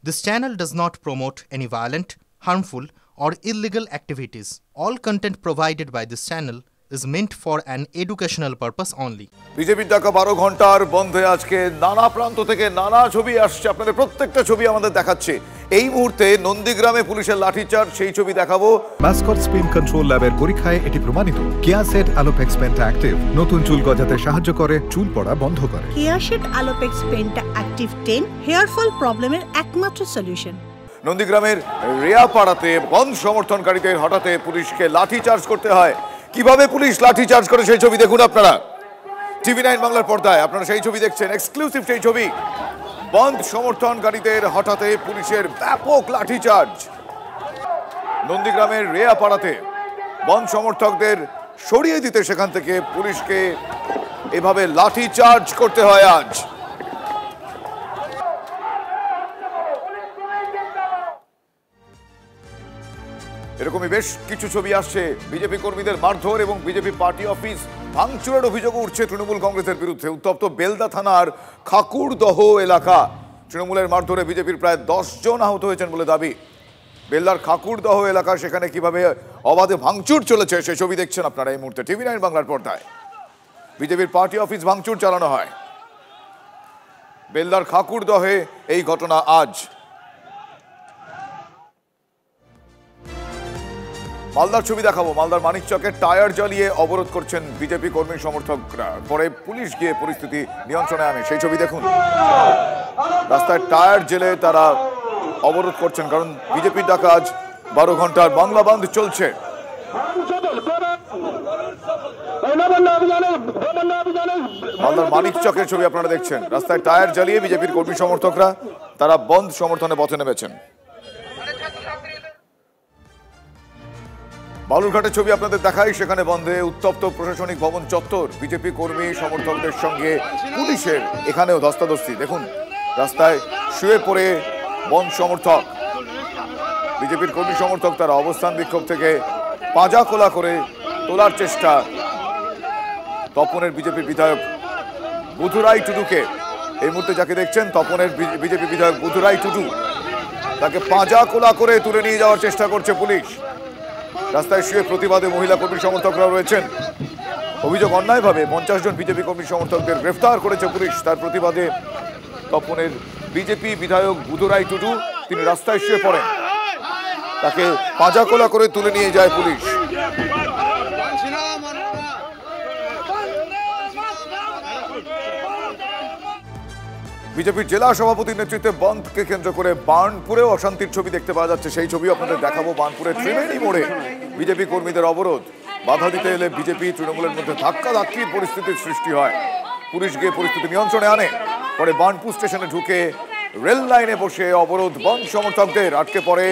This channel does not promote any violent, harmful, or illegal activities. All content provided by this channel is meant for an educational purpose only. বিজেপির ডাকা 12 ঘন্টার বন্ধে আজকে নানা প্রান্ত থেকে নানা ছবি আসছে, আপনাদের প্রত্যেকটা ছবি আমাদের দেখাচ্ছে। এই মুহূর্তে নন্দীগ্রামে পুলিশের লাঠিচার্জ, সেই ছবি দেখাবো। মাসকট স্পিন কন্ট্রোল ল্যাবের পরীক্ষায় এটি প্রমাণিত। কেয়াসেট আলোপেক্স পেন্টা অ্যাক্টিভ নতুন চুল গজাতে সাহায্য করে, চুল পড়া বন্ধ করে। Keya Seth Alopex penta active 10 hair fall প্রবলেমের একমাত্র সলিউশন। নন্দীগ্রামের রেয়াপাড়াতে বন্ধ সমর্থনকারীদের হঠাৎ পুলিশকে লাঠিচার্জ করতে হয়। কিভাবে পুলিশ লাঠিচার্জ করে সেই ছবি দেখুন আপনারা। টিভি9 বাংলার পর্দায় আপনারা সেই ছবি দেখছেন, এক্সক্লুসিভ সেই ছবি। বন্ধ সমর্থনকারীদের হঠাৎ পুলিশের ব্যাপক লাঠিচার্জ। নন্দীগ্রামের রেয়াপাড়াতে বন্ধ সমর্থকদের সরিয়ে দিতে সেখান থেকে পুলিশকে এভাবে লাঠিচার্জ করতে হয় আজ। এরকমই বেশ কিছু ছবি আসছে। বিজেপি কর্মীদের মারধর এবং বিজেপি পার্টি অফিস ভাঙচুরের অভিযোগ উঠছে তৃণমূল কংগ্রেসের বিরুদ্ধে। উত্তপ্ত বেলদা থানার খাকুরদহ এলাকা। তৃণমূলের মারধরে বিজেপির প্রায় 10 জন আহত হয়েছেন বলে দাবি। বেলদার খাকুরদহ এলাকা, সেখানে কিভাবে অবাধে ভাঙচুর চলেছে সেই ছবি দেখছেন আপনারা এই মুহূর্তে টিভি9 বাংলার পর্দায়। বিজেপির পার্টি অফিস ভাঙচুর চালানো হয় বেলদার খাকুরদহে। এই ঘটনা আজ। মালদার ছবি দেখাবো। মালদার মানিকচকের টায়ার জ্বালিয়ে অবরোধ করছেন বিজেপি কর্মী সমর্থকরা। পরে পুলিশ গিয়ে পরিস্থিতি নিয়ন্ত্রণে আনে, সেই ছবি দেখুন। রাস্তায় টায়ার জ্বেলে তারা অবরোধ করছেন, কারণ বিজেপির ডাকা আজ 12 ঘন্টার বাংলা বন্ধ চলছে। মালদার মানিকচকের ছবি আপনারা দেখছেন। রাস্তায় টায়ার জ্বালিয়ে বিজেপির কর্মী সমর্থকরা তারা বন্ধ সমর্থনে পথে নেমেছেন। বালুরঘাটের ছবি আপনাদের দেখাই। সেখানে বন্ধে উত্তপ্ত প্রশাসনিক ভবন চত্বর। বিজেপি কর্মী সমর্থকদের সঙ্গে পুলিশের এখানেও ধস্তাধস্তি। দেখুন, রাস্তায় শুয়ে পড়ে বন্ধ সমর্থক, বিজেপির কর্মী সমর্থক তারা অবস্থান বিক্ষোভ থেকে পাঁজা খোলা করে তোলার চেষ্টা। তপনের বিজেপি বিধায়ক বুধুরাই টুডুকে, এই মুহূর্তে যাকে দেখছেন তপনের বিজেপি বিধায়ক বুধুরাই টুডু, তাকে পাঁজা খোলা করে তুলে নিয়ে যাওয়ার চেষ্টা করছে পুলিশ। রাস্তায় শুয়ে প্রতিবাদে মহিলা কর্মী সমর্থকরাও রয়েছেন। অভিযোগ, অন্যায়ভাবে 50 জন বিজেপি কর্মী সমর্থকদের গ্রেফতার করেছে পুলিশ। তার প্রতিবাদে তপনের বিজেপি বিধায়ক বুধুরাই টুডু তিনি রাস্তায় শুয়ে পড়েন, তাকে পাঁজাকোলা করে তুলে নিয়ে যায় পুলিশ। বিজেপির জেলা সভাপতির নেতৃত্বে বন্ধকে কেন্দ্র করে বার্নপুরেও অশান্তির ছবি দেখতে পাওয়া যাচ্ছে, সেই ছবি আপনাদের দেখাবো। বার্নপুরের ত্রিবেণী মোড়ে বিজেপি কর্মীদের অবরোধ। বাধা দিতে এলে বিজেপি তৃণমূলের মধ্যে ধাক্কাধাক্কির পরিস্থিতির সৃষ্টি হয়। পুলিশ গিয়ে পরিস্থিতি নিয়ন্ত্রণে আনে। পরে বার্নপুর স্টেশনে ঢুকে রেল লাইনে বসে অবরোধ বন্ধ সমর্থকদের। আটকে পড়ে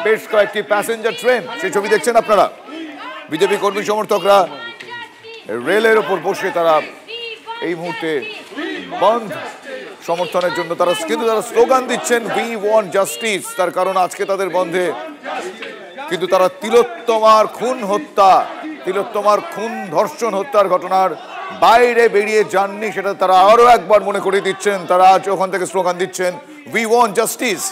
বেশ কয়েকটি প্যাসেঞ্জার ট্রেন, সেই ছবি দেখছেন আপনারা। বিজেপি কর্মী সমর্থকরা রেলের ওপর বসে তারা এই মুহূর্তে বন্ধ সমর্থনের জন্য তারা স্লোগান দিচ্ছেন, উই ওয়ান্ট জাস্টিস। তার কারণ আজকে তাদের বন্ধে কিন্তু তারা তিলোত্তমার খুন ধর্ষণ হত্যার ঘটনার বাইরে বেরিয়ে যাননি, সেটা তারা আরো একবার মনে করে দিচ্ছেন। তারা আজ ওখান থেকে স্লোগান দিচ্ছেন, উই ওয়ান্ট জাস্টিস।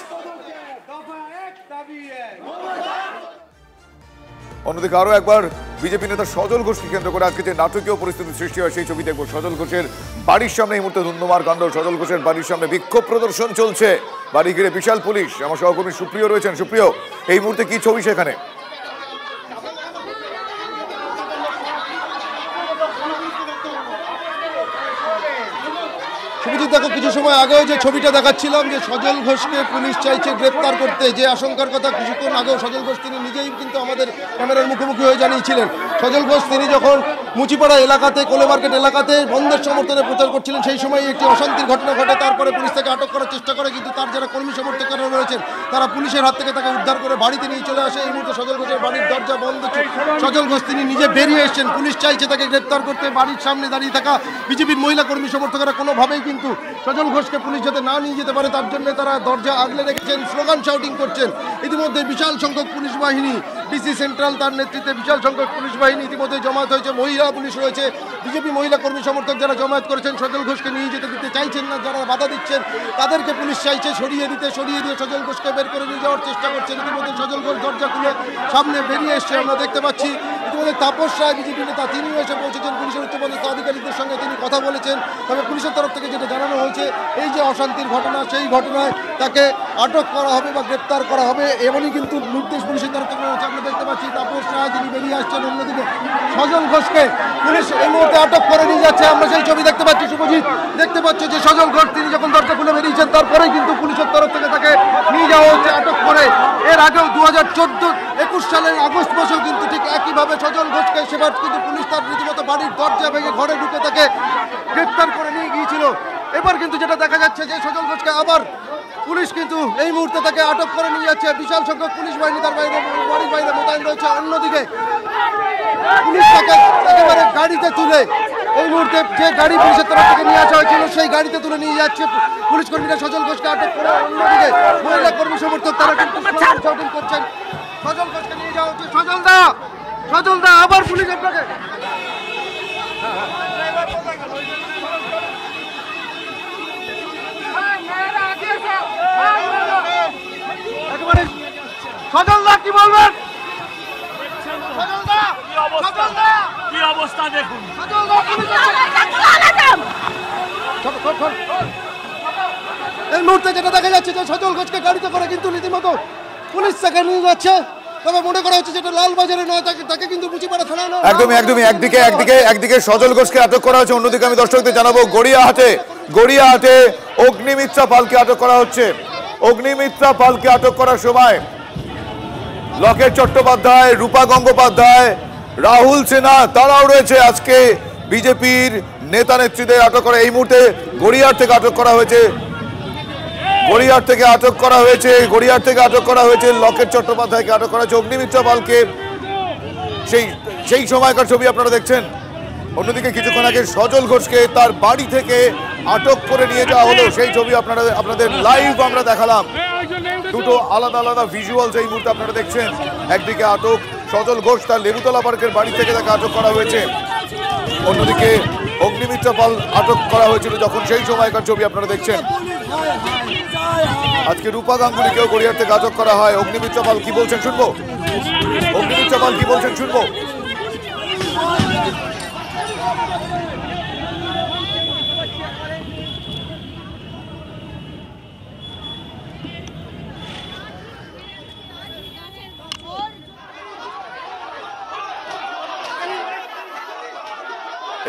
অন্যদিকে আরো একবার বিজেপি নেতা সজল ঘোষকে কেন্দ্র করে আজকে যে নাটকীয় পরিস্থিতির সৃষ্টি হয় সেই ছবি দেখবো। সজল ঘোষের বাড়ির সামনে এই মুহূর্তে ধুন্ধুমার কাণ্ড। সজল ঘোষের বাড়ির সামনে বিক্ষোভ প্রদর্শন চলছে, বাড়ি ঘিরে বিশাল পুলিশ। আমার সহকর্মী সুপ্রিয় রয়েছেন। সুপ্রিয়, এই মুহূর্তে কি ছবি সেখানে? দেখো, কিছু সময় আগেও যে ছবিটা দেখাচ্ছিলাম, যে সজল ঘোষকে পুলিশ চাইছে গ্রেপ্তার করতে, যে আশঙ্কার কথা কিছুক্ষণ আগেও সজল ঘোষ তিনি নিজেই কিন্তু আমাদের ক্যামেরার মুখোমুখি হয়ে জানিয়েছিলেন। সজল ঘোষ তিনি যখন মুচিপাড়া এলাকাতে, কোলে মার্কেট এলাকাতে বন্ধের সমর্থনে প্রচার করছিলেন, সেই সময় একটি অশান্তির ঘটনা ঘটে। তারপরে পুলিশ তাকে আটক করার চেষ্টা করে, কিন্তু তার যারা কর্মী সমর্থকরা রয়েছেন তারা পুলিশের হাত থেকে তাকে উদ্ধার করে বাড়িতে নিয়ে চলে আসে। এই মুহূর্তে সজল ঘোষের বাড়ির দরজা বন্ধ। সজল ঘোষ তিনি নিজে বেরিয়ে এসেছেন, পুলিশ চাইছে তাকে গ্রেপ্তার করতে। বাড়ির সামনে দাঁড়িয়ে থাকা বিজেপির মহিলা কর্মী সমর্থকরা কোনোভাবেই কিন্তু সজল ঘোষকে পুলিশ যাতে না নিয়ে যেতে পারে তার জন্য তারা দরজা আগলে রেখেছেন, স্লোগান শাউটিং করছেন। ইতিমধ্যে বিশাল সংখ্যক পুলিশ বাহিনী, ডিসি সেন্ট্রাল তার নেতৃত্বে বিশাল সংখ্যক পুলিশ বাহিনী ইতিমধ্যে জমায়েত হয়েছে। মহিলা পুলিশ রয়েছে, বিজেপি মহিলা কর্মী সমর্থক যারা জমায়েত করেছেন, সজল ঘোষকে নিয়ে যেতে দিতে চাইছেন না, যারা বাধা দিচ্ছেন তাদেরকে পুলিশ চাইছে সরিয়ে দিয়ে সজল ঘোষকে বের করে নিয়ে যাওয়ার চেষ্টা করছেন। ইতিমধ্যে সজল ঘোষ দরজা খুলে সামনে বেরিয়ে এসছে, আমরা দেখতে পাচ্ছি। ইতিমধ্যে তাপস রায় বিজেপি নেতা, তিনিও এসে পৌঁছেছেন পুলিশের উচ্চপদস্থ আধিকারিকদের সঙ্গে তিনি কথা বলেছেন। তবে পুলিশের তরফ থেকে যেটা জানানো হয়েছে, এই যে অশান্তির ঘটনা, সেই ঘটনায় তাকে আটক করা হবে বা গ্রেপ্তার করা হবে, এমনই কিন্তু নির্দেশ পুলিশের তরফ থেকে রয়েছে। আমরা দেখতে পাচ্ছি তাপস রায় যিনি বেরিয়ে আসছেন, অন্যদিকে সজল ঘোষকে পুলিশ এই মুহূর্তে আটক করে নিয়ে যাচ্ছে। আমরা সেই ছবি দেখতে পাচ্ছি। শুভজিৎ, দেখতে পাচ্ছ যে সজল ঘোষ তিনি যখন দরজা খুলে বেরিয়েছেন তারপরেই কিন্তু পুলিশের তরফ থেকে তাকে নিয়ে যাওয়া হচ্ছে আটক করে। এর আগেও 2014-21 সালের আগস্ট মাসেও কিন্তু ঠিক একইভাবে সজল ঘোষকে সেবার কিন্তু পুলিশ তার রীতিমতো বাড়ির দরজা ভেঙে ঘরে ঢুকে তাকে গ্রেপ্তার করে নিয়ে গিয়েছিল। এবার কিন্তু যেটা দেখা যাচ্ছে যে সজল ঘোষকে আবার পুলিশ কিন্তু এই মুহূর্তে তাকে আটক করে নিয়ে যাচ্ছে। বিশাল সংখ্যক পুলিশ বাহিনী তার বাড়ির বাইরে মোতায়েন রয়েছে। অন্যদিকে পুলিশ তাকে একেবারে গাড়িতে তুলে এই মুহূর্তে যে গাড়ি পুলিশের তরফ থেকে নিয়ে আসা হয়েছিল সেই গাড়িতে তুলে নিয়ে যাচ্ছে পুলিশ কর্মীরা সজল ঘোষকে আটক করে। অন্যদিকে মহিলা কর্মী সমর্থক তারা কিন্তু শাউটিং করছেন, সজল ঘোষকে নিয়ে যাওয়া হচ্ছে। সজল দা আবার পুলিশ আপনাকে একেবারে। সজল দা কি বলবেন? কি অবস্থা দেখুন। এই মুহূর্তে যেটা দেখা যাচ্ছে যে সজল ঘোষকে গাড়িতে করে কিন্তু রীতিমতো পুলিশ তাকে নিয়ে যাচ্ছে। তবে মনে করা হচ্ছে যেটা লালবাজারে নয়, তাকে কিন্তু মুচিপাড়া থানায় নয়। একদমই একদিকে সজল ঘোষকে আটক করা হচ্ছে, অন্যদিকে আমি দর্শকদের জানাবো গড়িয়াহাটে অগ্নিমিত্রা পালকে আটক করা হচ্ছে। অগ্নিমিত্রা পালকে আটক করার সময় লকেট চট্টোপাধ্যায়, রূপা গঙ্গোপাধ্যায়, রাহুল সিনহা তারাও রয়েছে। আজকে বিজেপির নেতা নেত্রীদের আটক করা, এই মুহূর্তে গড়িয়াহাট থেকে আটক করা হয়েছে। গড়িয়াহাট থেকে আটক করা হয়েছে লকেট চট্টোপাধ্যায়কে আটক করা হয়েছে। অগ্নিমিত্রা পালকে সেই সময়কার ছবি আপনারা দেখছেন। অন্যদিকে কিছুক্ষণ আগে সজল ঘোষকে তার বাড়ি থেকে আটক করে নিয়ে যাওয়া হলো, সেই ছবি আপনাদের লাইভ আমরা দেখালাম। দুটো আলাদা ভিজুয়ালস এই মুহূর্তে আপনারা দেখছেন। একদিকে আটক সজল ঘোষ, তার লেবুতলা পার্কের বাড়ি থেকে তাকে আটক করা হয়েছে। অন্যদিকে অগ্নিমিত্রা পাল আটক করা হয়েছিল যখন, সেই সময়কার ছবি আপনারা দেখছেন। আজকে রূপা গাঙ্গুলিকেও গড়িয়াহাট থেকে আটক করা হয়। অগ্নিমিত্রা পাল কি বলছেন শুনবো।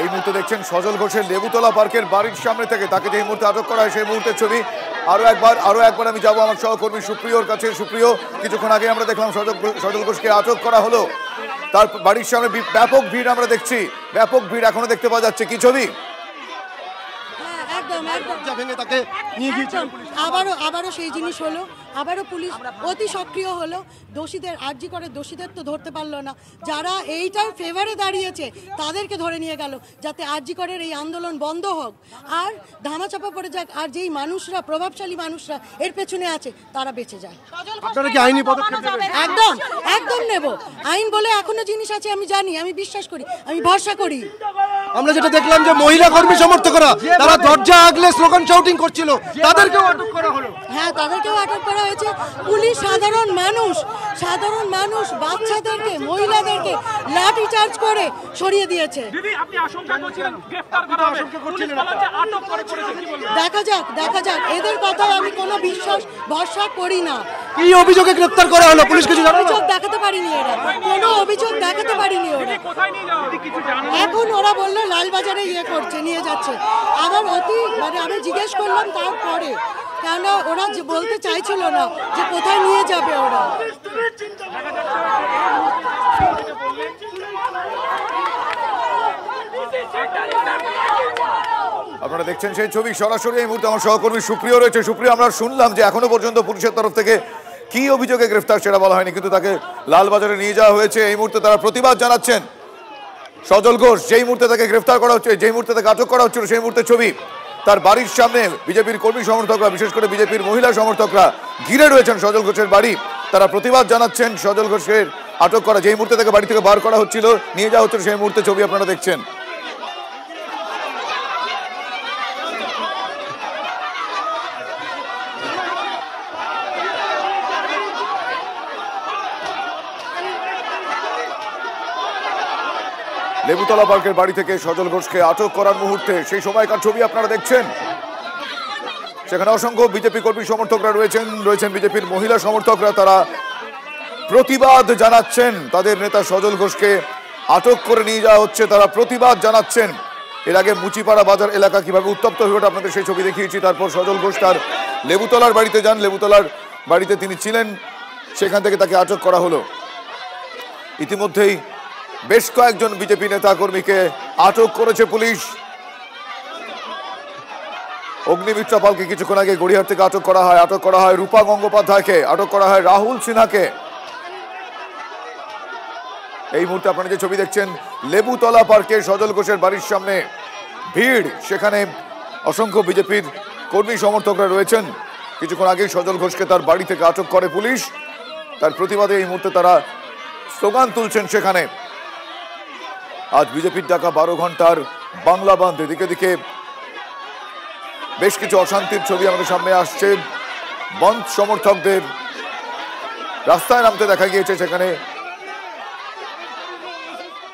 এই মুহূর্তে দেখছেন সজল ঘোষের লেবুতলা পার্কের বাড়ির সামনে থেকে তাকে যে মুহূর্তে আটক করা হয় সেই মুহূর্তের ছবি। আরো একবার আমি যাবো আমার সহকর্মী সুপ্রিয়র কাছে। সুপ্রিয়, কিছুক্ষণ আগে আমরা দেখলাম সজল ঘোষকে আটক করা হলো, তার বাড়ির সামনে ব্যাপক ভিড় আমরা দেখছি, ব্যাপক ভিড় এখনো দেখতে পাওয়া যাচ্ছে। কি ছবি? আবারও সেই জিনিস হলো, আবারও পুলিশ অতি সক্রিয় হলো। দোষীদের তো ধরতে পারলো না, যারা এইটার ফেভারে দাঁড়িয়েছে তাদেরকে ধরে নিয়ে গেল যাতে আরজি করের এই আন্দোলন বন্ধ হোক আর ধামাচাপা পড়ে যাক, আর যেই মানুষরা, প্রভাবশালী মানুষরা এর পেছনে আছে তারা বেঁচে যায়। আপনারা কি আইনি পদক্ষেপ নেবেন? একদম নেব। আইন বলে এখনো জিনিস আছে, আমি জানি, আমি বিশ্বাস করি, আমি ভরসা করি। আমরা যেটা দেখলাম যে মহিলা কর্মী সমর্থকরা তারা দরজা আগলে স্লোগান শাউটিং করছিল, তাদেরকেও আটক করা হলো। হ্যাঁ, তাদেরকেও আটক করা হয়েছে। পুলিশ সাধারণ মানুষ বাচ্চাদেরকে, মহিলাদেরকে লাঠি চার্জ করে সরিয়ে দিয়েছে। দেখা যাক এদের কথায় আমি কোনো ভরসা করি না। কি অভিযোগে গ্রেফতার করা হলো? পুলিশ কিছু অভিযোগ দেখাতে পারিনি, কোনো অভিযোগ দেখাতে পারিনি ওরা। এখন ওরা বললো লালবাজারে নিয়ে যাচ্ছে। আবার আমি জিজ্ঞেস করলাম তারপরে, কেন ওরা বলতে চাইছিল না যে কোথায় নিয়ে যাবে ওরা। আপনারা দেখছেন সেই ছবি সরাসরি। এই মুহূর্তে আমার সহকর্মী সুপ্রিয় রয়েছে। সুপ্রিয়, আমরা শুনলাম যে এখনো পর্যন্ত পুলিশের তরফ থেকে কি অভিযোগে গ্রেফতার সেটা বলা হয়নি, কিন্তু তাকে লালবাজারে নিয়ে যাওয়া হয়েছে। এই মুহূর্তে তারা প্রতিবাদ জানাচ্ছেন। সজল ঘোষ যেই মুহূর্তে তাকে গ্রেফতার করা হচ্ছে, যেই মুহূর্তে তাকে আটক করা হচ্ছিল, সেই মুহূর্তে ছবি। তার বাড়ির সামনে বিজেপির কর্মী সমর্থকরা, বিশেষ করে বিজেপির মহিলা সমর্থকরা ঘিরে রয়েছেন সজল ঘোষের বাড়ি। তারা প্রতিবাদ জানাচ্ছেন সজল ঘোষের আটক করা। যেই মুহূর্তে তাকে বাড়ি থেকে বার করা হচ্ছিল, নিয়ে যাওয়া হচ্ছিল, সেই মুহূর্তে ছবি আপনারা দেখছেন। লেবুতলা পার্কের বাড়ি থেকে সজল ঘোষকে আটক করার মুহূর্তে সেই সময়কার ছবি আপনারা দেখছেন। সেখানে অসংখ্য বিজেপি কর্মী সমর্থকরা রয়েছেন বিজেপির মহিলা সমর্থকরা, তারা প্রতিবাদ জানাচ্ছেন। তাদের নেতা সজল ঘোষকে আটক করে নিয়ে যাওয়া হচ্ছে, তারা প্রতিবাদ জানাচ্ছেন। এর আগে মুচিপাড়া বাজার এলাকা কিভাবে উত্তপ্ত হয়ে ওঠে আপনাদের সেই ছবি দেখিয়েছি। তারপর সজল ঘোষ তার লেবুতলার বাড়িতে যান, লেবুতলার বাড়িতে তিনি ছিলেন, সেখান থেকে তাকে আটক করা হলো। ইতিমধ্যেই বেশ কয়েকজন বিজেপি নেতা কর্মীকে আটক করেছে পুলিশ। অগ্নিমিত্রা পালকে কিছুক্ষণ আগে গড়িয়াহাট থেকে আটক করা হয় রূপা গঙ্গোপাধ্যায়কে, আটক করা হয় রাহুল সিনহাকে। এই মুহূর্তে আপনারা যে ছবি দেখছেন, লেবুতলা পার্কে সজল ঘোষের বাড়ির সামনে ভিড়, সেখানে অসংখ্য বিজেপির কর্মী সমর্থকরা রয়েছেন। কিছুক্ষণ আগেই সজল ঘোষকে তার বাড়ি থেকে আটক করে পুলিশ। তার প্রতিবাদে এই মুহূর্তে তারা স্লোগান তুলছেন সেখানে। আজ বিজেপির ডাকা 12 ঘন্টার বাংলা বন্ধ, এদিকে দিকে বেশ কিছু অশান্তির ছবি আমাদের সামনে আসছে। বন্ধ সমর্থকদের রাস্তায় নামতে দেখা গিয়েছে। সেখানে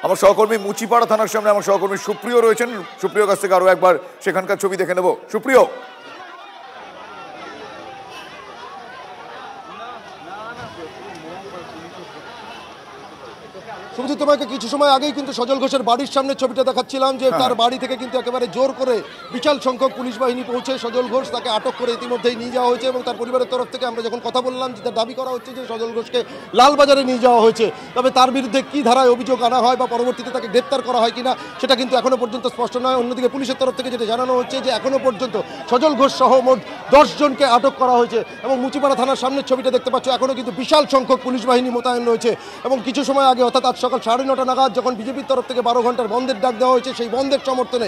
আমার সহকর্মী মুচিপাড়া থানার সামনে আমার সহকর্মী সুপ্রিয় রয়েছেন। সুপ্রিয় কাছ থেকে আরো একবার সেখানকার ছবি দেখে নেব। সুপ্রিয়, শুভজিৎ, তোমাকে কিছু সময় আগেই কিন্তু সজল ঘোষের বাড়ির সামনে ছবিটা দেখাচ্ছিলাম যে তার বাড়ি থেকে কিন্তু একেবারে জোর করে বিশাল সংখ্যক পুলিশ বাহিনী পৌঁছে সজল ঘোষ তাকে আটক করে ইতিমধ্যেই নিয়ে যাওয়া হয়েছে। এবং তার পরিবারের তরফ থেকে আমরা যখন কথা বললাম, যে তার দাবি করা হচ্ছে যে সজল ঘোষকে লালবাজারে নিয়ে যাওয়া হয়েছে, তবে তার বিরুদ্ধে কি ধারায় অভিযোগ আনা হয় বা পরবর্তীতে তাকে গ্রেপ্তার করা হয় কিনা সেটা কিন্তু এখনো পর্যন্ত স্পষ্ট নয়। অন্যদিকে পুলিশের তরফ থেকে যেটা জানানো হচ্ছে যে এখনো পর্যন্ত সজল ঘোষ সহ মোট 10 জনকে আটক করা হয়েছে। এবং মুচিপাড়া থানার সামনের ছবিটা দেখতে পাচ্ছ, এখনো কিন্তু বিশাল সংখ্যক পুলিশ বাহিনী মোতায়েন রয়েছে। এবং কিছু সময় আগে, অর্থাৎ আজ সকাল 9:30 নাগাদ যখন বিজেপির তরফ থেকে 12 ঘন্টার বন্ধের ডাক দেওয়া হয়েছে, সেই বন্ধের সমর্থনে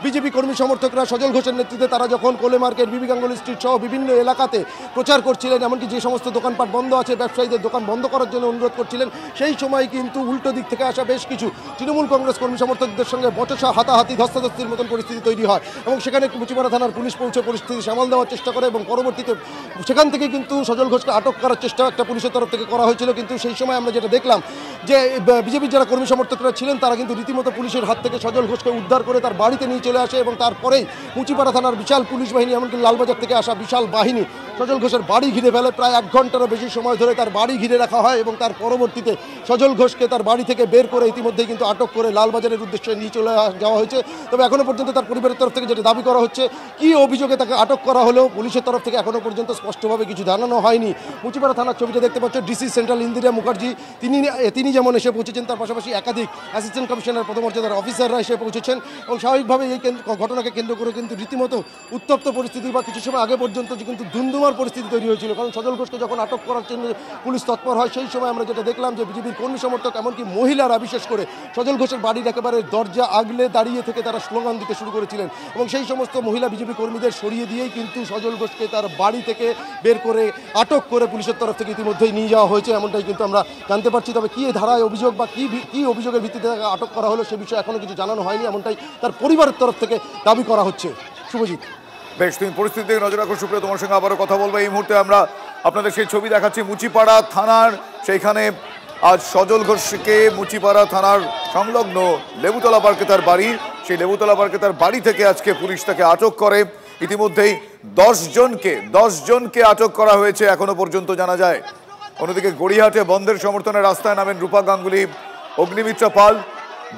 বিজেপি কর্মী সমর্থকরা সজল ঘোষের নেতৃত্বে তারা যখন কোলে মার্কেট, বিবি গাঙ্গুলি স্ট্রিট সহ বিভিন্ন এলাকাতে প্রচার করছিলেন, এমনকি যে সমস্ত দোকানপাট বন্ধ আছে ব্যবসায়ীদের দোকান বন্ধ করার জন্য অনুরোধ করছিলেন, সেই সময় কিন্তু উল্টো দিক থেকে আসা বেশ কিছু তৃণমূল কংগ্রেস কর্মী সমর্থকদের সঙ্গে বচসা, হাতাহাতি, ধস্তাধস্তির মতন পরিস্থিতি তৈরি হয়। এবং সেখানে মুচিপাড়া থানার পুলিশ পৌঁছে পরিস্থিতি সামাল দেওয়ার চেষ্টা করে এবং পরবর্তীতে সেখান থেকে কিন্তু সজল ঘোষকে আটক করার চেষ্টা একটা পুলিশের তরফ থেকে করা হয়েছিল। কিন্তু সেই সময় আমরা যেটা দেখলাম যে বিজেপির যারা কর্মী সমর্থকরা ছিলেন তারা কিন্তু রীতিমতো পুলিশের হাত থেকে সজল ঘোষকে উদ্ধার করে তার বাড়িতে নিয়ে চলে আসে। এবং তারপরেই মুচিপাড়া থানার বিশাল পুলিশ বাহিনী, এমনকি লালবাজার থেকে আসা বিশাল বাহিনী সজল ঘোষের বাড়ি ঘিরে ফেলে। প্রায় 1 ঘন্টারও বেশি সময় ধরে তার বাড়ি ঘিরে রাখা হয় এবং তার পরবর্তীতে সজল ঘোষকে তার বাড়ি থেকে বের করে ইতিমধ্যেই কিন্তু আটক করে লালবাজারের উদ্দেশ্যে নিয়ে চলে যাওয়া হয়েছে। তবে এখনো পর্যন্ত তার পরিবারের তরফ থেকে যেটা দাবি করা হচ্ছে, কি অভিযোগে তাকে আটক করা হলেও পুলিশের তরফ থেকে এখনো পর্যন্ত স্পষ্টভাবে কিছু জানানো হয়নি। মুচিপাড়া থানার ছবিটা দেখতে পাচ্ছ, ডিসি সেন্ট্রাল ইন্দিরা মুখার্জি তিনি যেমন এসে পৌঁছেছেন, তার পাশাপাশি একাধিক অ্যাসিস্ট্যান্ট কমিশনার পদমর্যাদার অফিসাররা এসে পৌঁছেছেন। এবং স্বাভাবিকভাবে এই ঘটনাকে কেন্দ্র করে কিন্তু রীতিমতো উত্তপ্ত পরিস্থিতি বা কিছু সময় আগে পর্যন্ত যে কিন্তু ধুমধুমার পরিস্থিতি তৈরি হয়েছিল। কারণ সজল ঘোষকে যখন আটক করার জন্য পুলিশ তৎপর হয়, সেই সময় আমরা যেটা দেখলাম যে বিজেপির কর্মী সমর্থক, এমনকি মহিলারা বিশেষ করে সজল ঘোষের বাড়ির একেবারে দরজা আগলে দাঁড়িয়ে থেকে তারা স্লোগান দিতে শুরু করেছিলেন। এবং সেই সমস্ত মহিলা বিজেপি কর্মীদের সরিয়ে দিয়েই কিন্তু সজল ঘোষকে তার বাড়ি থেকে বের করে আটক করে পুলিশের তরফ থেকে ইতিমধ্যেই নিয়ে যাওয়া হয়েছে, এমনটাই কিন্তু আমরা জানতে পারছি। তবে কি ধারায় অভিযোগ বা কি অভিযোগের ভিত্তিতে আটক করা হলো সে বিষয়ে এখনো কিছু জানানো হয়নি, এমনটাই তার পরিবারের তরফ থেকে দাবি করা হচ্ছে। শুভজিৎ, বেশ, তুমি পরিস্থিতি থেকে নজর রাখো। সুপ্রিয়, তোমার সঙ্গে আবারও কথা বলবো। এই মুহূর্তে আমরা আপনাদের সেই ছবি দেখাচ্ছি মুচিপাড়া থানার। সেইখানে আজ সজল ঘোষকে মুচিপাড়া থানার সংলগ্ন লেবুতলা পার্কে তার বাড়ি, সেই লেবুতলা পার্কে তার বাড়ি থেকে আজকে পুলিশ তাকে আটক করে। ইতিমধ্যেই 10 জনকে আটক করা হয়েছে এখনো পর্যন্ত জানা যায়। অন্যদিকে গড়িয়াহাটে বন্ধের সমর্থনে রাস্তায় নামেন রূপা গাঙ্গুলি, অগ্নিমিত্রা পাল,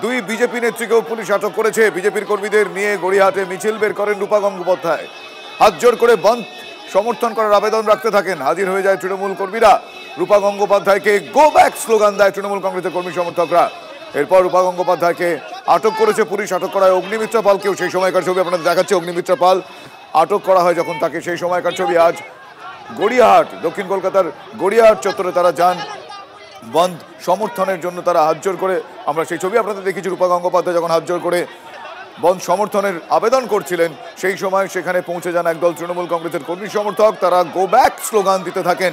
2 বিজেপি নেত্রীকেও পুলিশ আটক করেছে। বিজেপির কর্মীদের নিয়ে গড়িয়াহাটে মিছিল বের করেন রূপা গঙ্গোপাধ্যায়। হাত জোর করে বন্ধ সমর্থন করার আবেদন রাখতে থাকেন। হাজির হয়ে যায় তৃণমূল কর্মীরা। রূপা গঙ্গোপাধ্যায়কে গো ব্যাক স্লোগান দেয় তৃণমূল কংগ্রেসের কর্মী সমর্থকরা। এরপর রূপা গঙ্গোপাধ্যায়কে আটক করেছে পুলিশ। আটক করা হয় অগ্নিমিত্রা পালকেও। সেই সময়কার ছবি আপনাদের দেখাচ্ছে। অগ্নিমিত্রা পাল আটক করা হয় যখন তাকে, সেই সময়কার ছবি। আজ গড়িয়াহাট, দক্ষিণ কলকাতার গড়িয়াহাট চত্বরে তারা যান বন্ধ সমর্থনের জন্য। তারা হাত জোর করে, আমরা সেই ছবি আপনাদের দেখেছি, রূপা গঙ্গোপাধ্যায় যখন হাত জোর করে বন্ধ সমর্থনের আবেদন করছিলেন, সেই সময় সেখানে পৌঁছে যান একদল তৃণমূল কংগ্রেসের কর্মী সমর্থক। তারা গো ব্যাক স্লোগান দিতে থাকেন।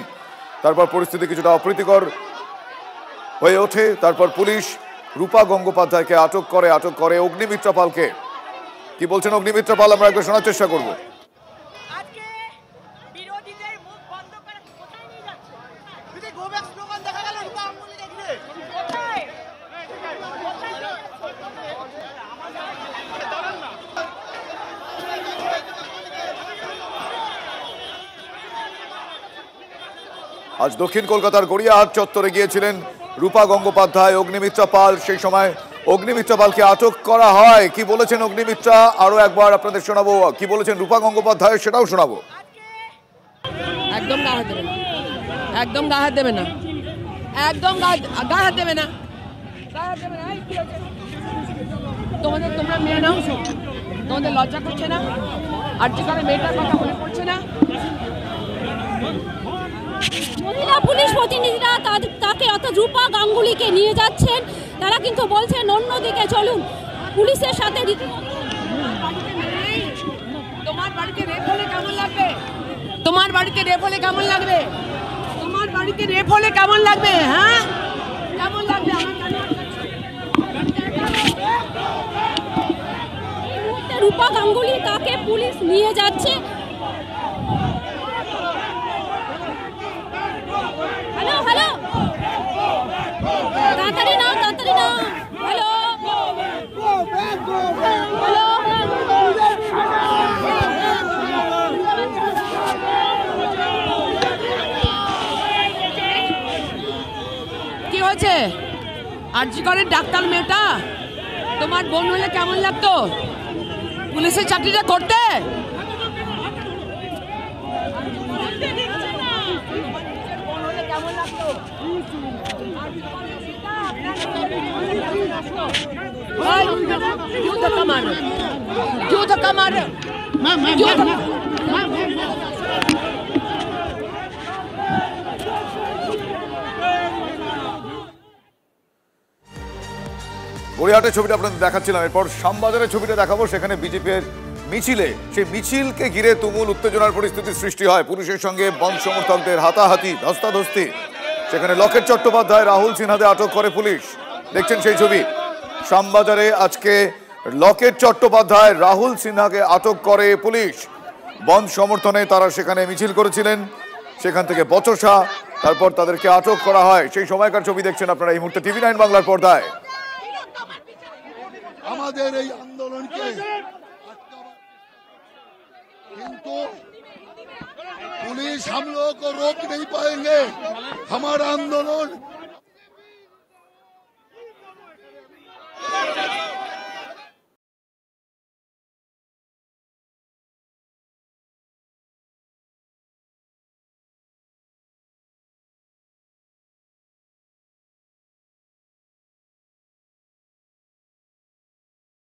তারপর পরিস্থিতি কিছুটা অপ্রীতিকর হয়ে ওঠে। তারপর পুলিশ রূপা গঙ্গোপাধ্যায়কে আটক করে অগ্নিমিত্রা পালকে। কি বলছেন অগ্নিমিত্রা পাল, আমরা একবার শোনার চেষ্টা করবো। আজ দক্ষিণ কলকাতার গড়িয়াহাট চত্বরে গিয়েছিলেন রূপা গঙ্গোপাধ্যায়, অগ্নিমিত্রা পাল। সেই সময় অগ্নিমিত্রা পালকে আটক করা হয়। কি বলেছেন অগ্নিমিত্রা আরো একবার আপনাদের শোনাবো। কি বলেছেন রূপা গঙ্গোপাধ্যায় সেটাও শোনাবো। একদম গা হাত দেবে না, একদম গা হাত দেবে না, একদম গা হাত দেবে না। তোমরা মেয়ে নাও, তোমাদের লজ্জা করছে না? আর যে কারণে মেয়েটার কথা মনে পড়ছে না? মহিলা পুলিশ প্রতিনিধিরা তাকে অর্থাৎ রূপা গাঙ্গুলিকে নিয়ে যাচ্ছেন। তারা কিন্তু বলছেন অন্যদিকে চলুন, পুলিশের সাথে। তোমার বাড়িতে রেপ হলে কেমন লাগবে? তোমার বাড়িতে রেপ হলে কেমন লাগবে? তোমার বাড়িতে রেপ হলে কেমন লাগবে? হ্যাঁ, কেমন লাগবে? রূপা গাঙ্গুলি তাকে পুলিশ নিয়ে যাচ্ছে। হ্যালো হ্যালো, তাড়াতাড়ি নাও, তাড়াতাড়ি নাও। হ্যালো হ্যালো, কি হয়েছে? আরজি করের ডাক্তার মেয়েটা তোমার বোন হলে কেমন লাগতো? পুলিশের চাকরিটা করতে? क्यों धक्का मार रहे? क्यों धक्का मार रहे? গড়িয়াহাটের ছবিটা আপনাদের দেখাচ্ছিলাম। এরপর শ্যামবাজারের ছবিটা দেখাবো। সেখানে বিজেপির মিছিলে, সেই মিছিলকে ঘিরে তুমুল উত্তেজনার পরিস্থিতি সৃষ্টি হয়। পুলিশের সঙ্গে বন্ধ সমর্থকদের হাতাহাতি, ধস্তাধস্তি। সেখানে লকেট চট্টোপাধ্যায়, রাহুল সিনহাদের আটক করে পুলিশ। দেখছেন সেই ছবি। শ্যামবাজারে আজকে লকেট চট্টোপাধ্যায়, রাহুল সিনহাকে আটক করে পুলিশ। বন্ধ সমর্থনে তারা সেখানে মিছিল করেছিলেন, সেখান থেকে বচসা, তারপর তাদেরকে আটক করা হয়। সেই সময়কার ছবি দেখছেন আপনারা এই মুহূর্তে টিভি 9 বাংলার পর্দায়। আমাদের এই আন্দোলনকে किंतु पुलिस हम लोगों को रोक नहीं पाएंगे। हमारा आंदोलन